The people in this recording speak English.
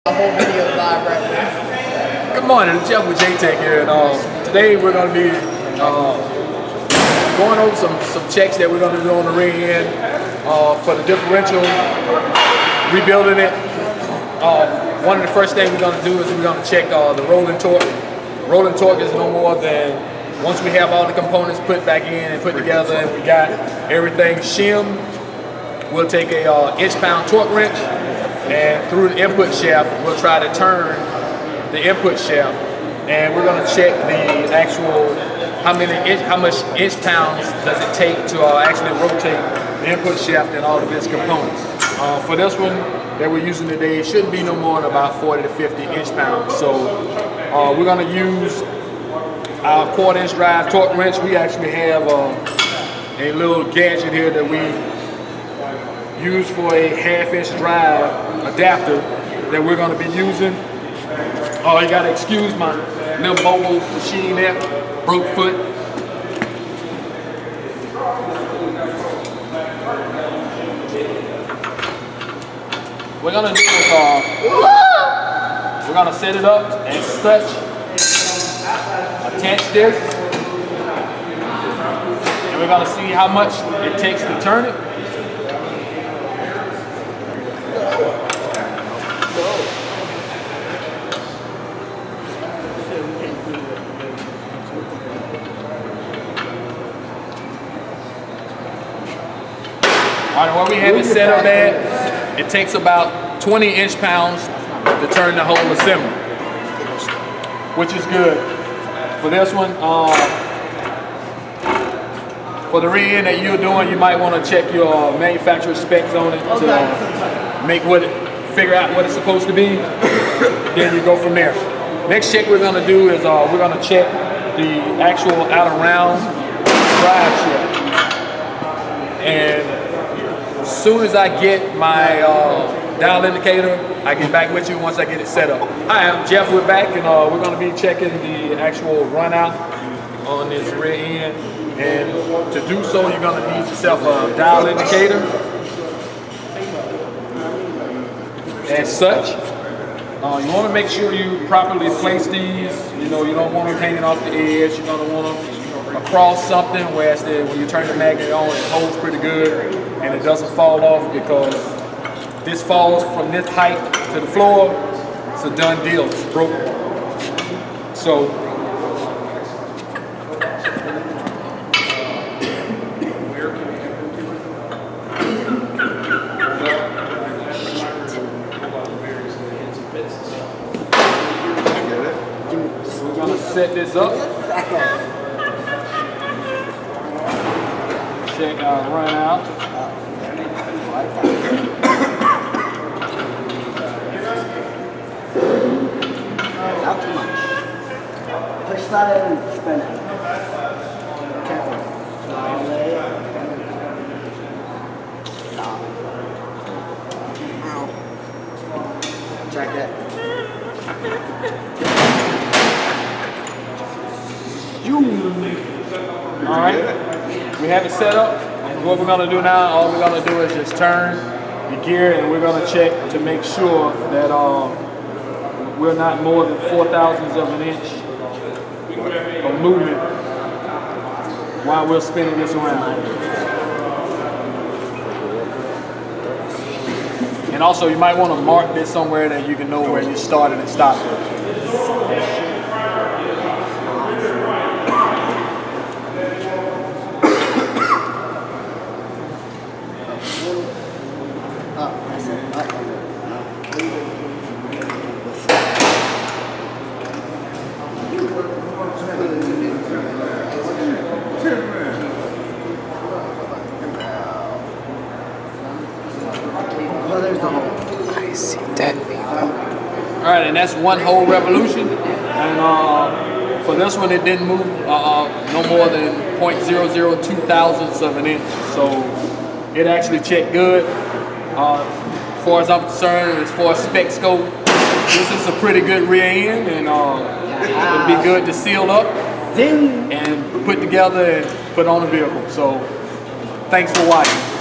A whole video live right now. Good morning, it's Jeff with J-Tech here, and today we're going to be going over some checks that we're going to do on the rear end for the differential, rebuilding it. One of the first things we're going to do is we're going to check the rolling torque. Rolling torque is no more than, once we have all the components put back in and put together and we got everything shimmed, we'll take a inch-pound torque wrench, and through the input shaft, we'll try to turn the input shaft, and we're going to check the actual how much inch pounds does it take to actually rotate the input shaft and all of its components. For this one that we're using today, it shouldn't be no more than about 40 to 50 inch pounds. So we're going to use our 1/4-inch drive torque wrench. We actually have a little gadget here that we use for a 1/2-inch drive adapter that we're going to be using. Oh, you got to excuse my little mobile machine there, broke foot. We're going to do is we're going to set it up as such, attach this, and we're going to see how much it takes to turn it. All right, where we have it set up at, it takes about 20 inch pounds to turn the whole assembly, which is good. For this one, for the rear end that you're doing, you might want to check your manufacturer specs on it to figure out what it's supposed to be. Then you go from there. Next check we're going to do is we're going to check the actual out of round drive shaft. And as soon as I get my dial indicator, I get back with you once I get it set up. Hi, I'm Jeff, we're back, and we're going to be checking the actual run out on this rear end. And to do so, you're going to need yourself a dial indicator. As such, you want to make sure you properly place these. You know, you don't want them hanging off the edge. You're going to want them across something where when you turn the magnet on, it holds pretty good and it doesn't fall off, because this falls from this height to the floor, it's a done deal, it's broken. So we're gonna set this up. Check our run out. Not too much. Push that in and spin it. Careful. Slowly. Stop. Ow. Check it. Alright, we have it set up. And what we're going to do now, all we're going to do is just turn the gear, and we're going to check to make sure that we're not more than 0.004 of an inch of movement while we're spinning this around. And also, you might want to mark this somewhere that you can know where you started and stopped. I see that. All right, and that's one whole revolution. And for this one, it didn't move no more than 0.002 thousandths of an inch. So it actually checked good. As far as I'm concerned, as far as spec scope, this is a pretty good rear end, and it'd be good to seal up and put together and put on the vehicle. So thanks for watching.